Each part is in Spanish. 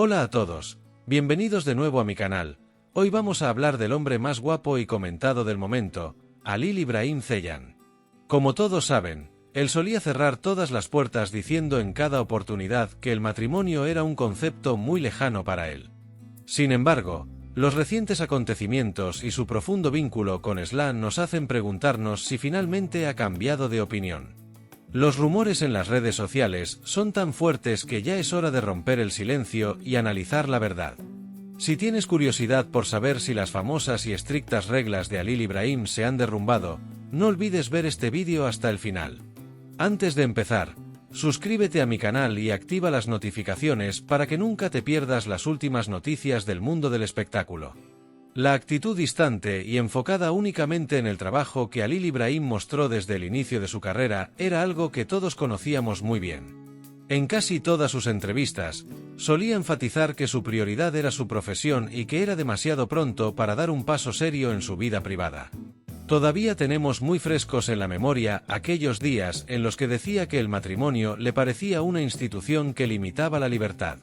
Hola a todos, bienvenidos de nuevo a mi canal. Hoy vamos a hablar del hombre más guapo y comentado del momento, Halil İbrahim Ceylan. Como todos saben, él solía cerrar todas las puertas diciendo en cada oportunidad que el matrimonio era un concepto muy lejano para él. Sin embargo, los recientes acontecimientos y su profundo vínculo con Esla nos hacen preguntarnos si finalmente ha cambiado de opinión. Los rumores en las redes sociales son tan fuertes que ya es hora de romper el silencio y analizar la verdad. Si tienes curiosidad por saber si las famosas y estrictas reglas de Halil İbrahim se han derrumbado, no olvides ver este vídeo hasta el final. Antes de empezar, suscríbete a mi canal y activa las notificaciones para que nunca te pierdas las últimas noticias del mundo del espectáculo. La actitud distante y enfocada únicamente en el trabajo que Halil İbrahim mostró desde el inicio de su carrera era algo que todos conocíamos muy bien. En casi todas sus entrevistas, solía enfatizar que su prioridad era su profesión y que era demasiado pronto para dar un paso serio en su vida privada. Todavía tenemos muy frescos en la memoria aquellos días en los que decía que el matrimonio le parecía una institución que limitaba la libertad.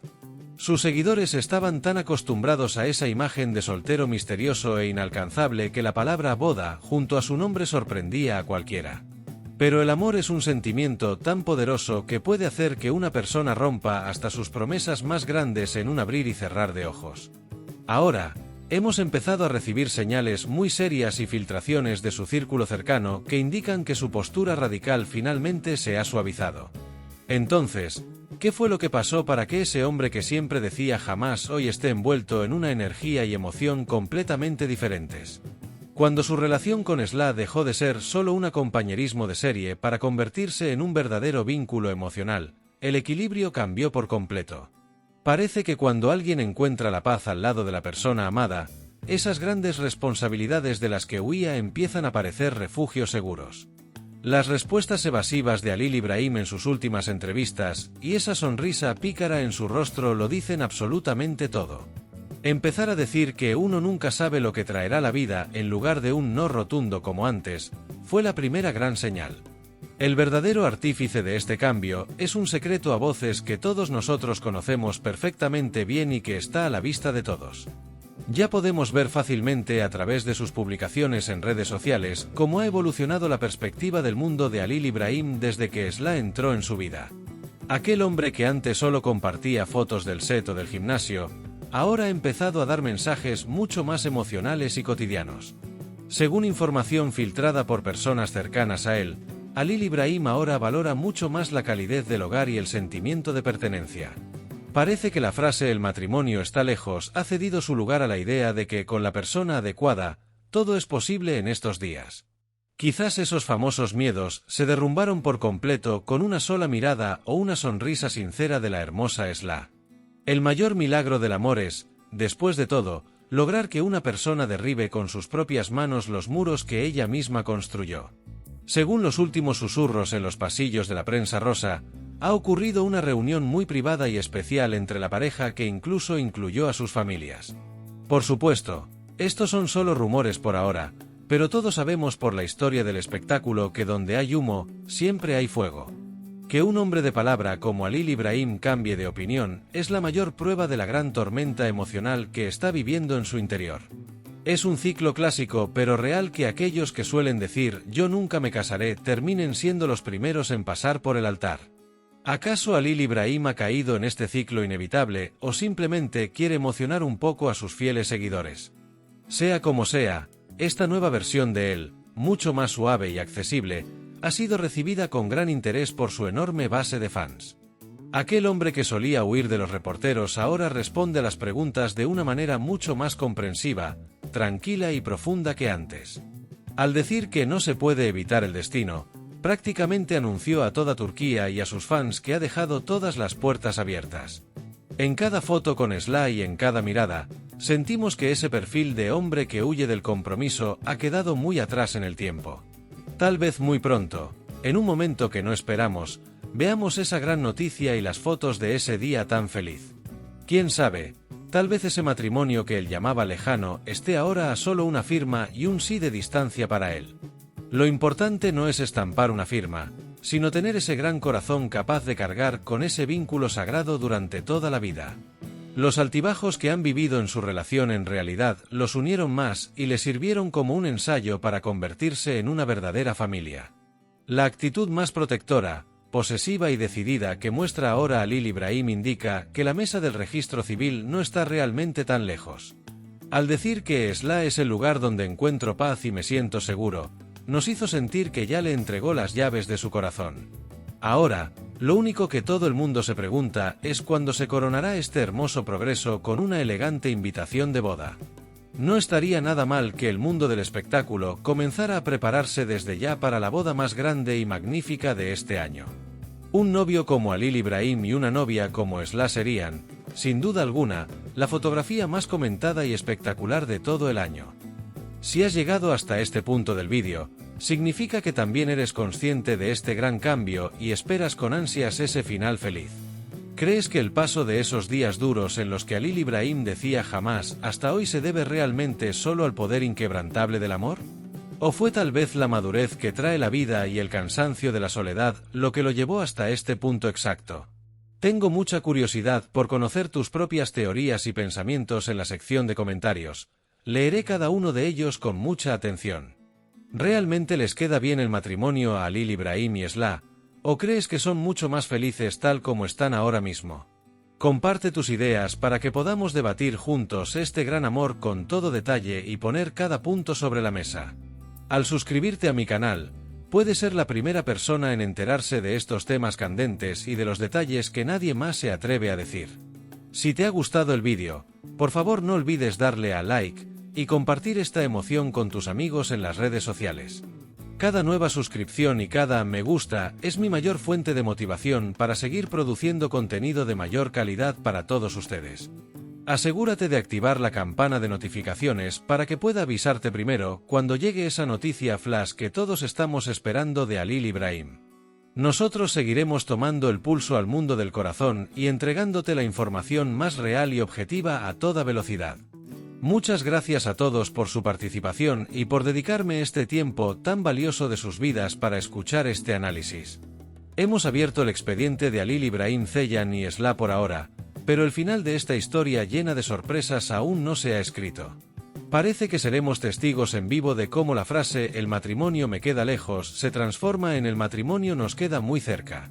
Sus seguidores estaban tan acostumbrados a esa imagen de soltero misterioso e inalcanzable que la palabra boda junto a su nombre sorprendía a cualquiera. Pero el amor es un sentimiento tan poderoso que puede hacer que una persona rompa hasta sus promesas más grandes en un abrir y cerrar de ojos. Ahora, hemos empezado a recibir señales muy serias y filtraciones de su círculo cercano que indican que su postura radical finalmente se ha suavizado. Entonces, ¿qué fue lo que pasó para que ese hombre que siempre decía jamás hoy esté envuelto en una energía y emoción completamente diferentes? Cuando su relación con Esla dejó de ser solo un compañerismo de serie para convertirse en un verdadero vínculo emocional, el equilibrio cambió por completo. Parece que cuando alguien encuentra la paz al lado de la persona amada, esas grandes responsabilidades de las que huía empiezan a parecer refugios seguros. Las respuestas evasivas de Halil İbrahim en sus últimas entrevistas y esa sonrisa pícara en su rostro lo dicen absolutamente todo. Empezar a decir que uno nunca sabe lo que traerá la vida en lugar de un no rotundo como antes, fue la primera gran señal. El verdadero artífice de este cambio es un secreto a voces que todos nosotros conocemos perfectamente bien y que está a la vista de todos. Ya podemos ver fácilmente a través de sus publicaciones en redes sociales cómo ha evolucionado la perspectiva del mundo de Halil İbrahim desde que Esla entró en su vida. Aquel hombre que antes solo compartía fotos del set o del gimnasio, ahora ha empezado a dar mensajes mucho más emocionales y cotidianos. Según información filtrada por personas cercanas a él, Halil İbrahim ahora valora mucho más la calidez del hogar y el sentimiento de pertenencia. Parece que la frase "el matrimonio está lejos" ha cedido su lugar a la idea de que con la persona adecuada, todo es posible en estos días. Quizás esos famosos miedos se derrumbaron por completo con una sola mirada o una sonrisa sincera de la hermosa Esla. El mayor milagro del amor es, después de todo, lograr que una persona derribe con sus propias manos los muros que ella misma construyó. Según los últimos susurros en los pasillos de la prensa rosa, ha ocurrido una reunión muy privada y especial entre la pareja que incluso incluyó a sus familias. Por supuesto, estos son solo rumores por ahora, pero todos sabemos por la historia del espectáculo que donde hay humo, siempre hay fuego. Que un hombre de palabra como Halil İbrahim cambie de opinión es la mayor prueba de la gran tormenta emocional que está viviendo en su interior. Es un ciclo clásico pero real que aquellos que suelen decir "yo nunca me casaré" terminen siendo los primeros en pasar por el altar. ¿Acaso Halil İbrahim ha caído en este ciclo inevitable o simplemente quiere emocionar un poco a sus fieles seguidores? Sea como sea, esta nueva versión de él, mucho más suave y accesible, ha sido recibida con gran interés por su enorme base de fans. Aquel hombre que solía huir de los reporteros ahora responde a las preguntas de una manera mucho más comprensiva, tranquila y profunda que antes. Al decir que no se puede evitar el destino, prácticamente anunció a toda Turquía y a sus fans que ha dejado todas las puertas abiertas. En cada foto con Esla y en cada mirada, sentimos que ese perfil de hombre que huye del compromiso ha quedado muy atrás en el tiempo. Tal vez muy pronto, en un momento que no esperamos, veamos esa gran noticia y las fotos de ese día tan feliz. ¿Quién sabe? Tal vez ese matrimonio que él llamaba lejano esté ahora a solo una firma y un sí de distancia para él. Lo importante no es estampar una firma, sino tener ese gran corazón capaz de cargar con ese vínculo sagrado durante toda la vida. Los altibajos que han vivido en su relación en realidad los unieron más y les sirvieron como un ensayo para convertirse en una verdadera familia. La actitud más protectora, posesiva y decidida que muestra ahora Halil Ibrahim indica que la mesa del registro civil no está realmente tan lejos. Al decir que Esla es el lugar donde encuentro paz y me siento seguro, nos hizo sentir que ya le entregó las llaves de su corazón. Ahora, lo único que todo el mundo se pregunta es cuándo se coronará este hermoso progreso con una elegante invitación de boda. No estaría nada mal que el mundo del espectáculo comenzara a prepararse desde ya para la boda más grande y magnífica de este año. Un novio como Halil Ibrahim y una novia como Esla serían, sin duda alguna, la fotografía más comentada y espectacular de todo el año. Si has llegado hasta este punto del vídeo, significa que también eres consciente de este gran cambio y esperas con ansias ese final feliz. ¿Crees que el paso de esos días duros en los que Halil Ibrahim decía jamás hasta hoy se debe realmente solo al poder inquebrantable del amor? ¿O fue tal vez la madurez que trae la vida y el cansancio de la soledad lo que lo llevó hasta este punto exacto? Tengo mucha curiosidad por conocer tus propias teorías y pensamientos en la sección de comentarios. Leeré cada uno de ellos con mucha atención. ¿Realmente les queda bien el matrimonio a Halil Ibrahim y Esla? ¿O crees que son mucho más felices tal como están ahora mismo? Comparte tus ideas para que podamos debatir juntos este gran amor con todo detalle y poner cada punto sobre la mesa. Al suscribirte a mi canal, puedes ser la primera persona en enterarse de estos temas candentes y de los detalles que nadie más se atreve a decir. Si te ha gustado el vídeo, por favor no olvides darle a like y compartir esta emoción con tus amigos en las redes sociales. Cada nueva suscripción y cada me gusta es mi mayor fuente de motivación para seguir produciendo contenido de mayor calidad para todos ustedes. Asegúrate de activar la campana de notificaciones para que pueda avisarte primero cuando llegue esa noticia flash que todos estamos esperando de Halil Ibrahim. Nosotros seguiremos tomando el pulso al mundo del corazón y entregándote la información más real y objetiva a toda velocidad. Muchas gracias a todos por su participación y por dedicarme este tiempo tan valioso de sus vidas para escuchar este análisis. Hemos abierto el expediente de Halil Ibrahim Ceyhan y Esla por ahora, pero el final de esta historia llena de sorpresas aún no se ha escrito. Parece que seremos testigos en vivo de cómo la frase "el matrimonio me queda lejos" se transforma en "el matrimonio nos queda muy cerca".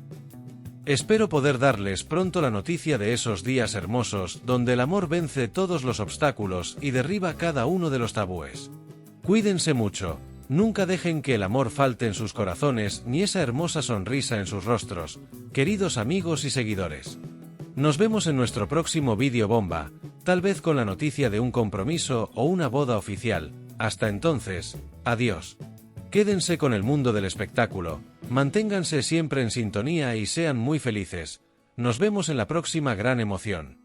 Espero poder darles pronto la noticia de esos días hermosos donde el amor vence todos los obstáculos y derriba cada uno de los tabúes. Cuídense mucho, nunca dejen que el amor falte en sus corazones ni esa hermosa sonrisa en sus rostros, queridos amigos y seguidores. Nos vemos en nuestro próximo vídeo bomba, tal vez con la noticia de un compromiso o una boda oficial. Hasta entonces, adiós. Quédense con el mundo del espectáculo, manténganse siempre en sintonía y sean muy felices. Nos vemos en la próxima gran emoción.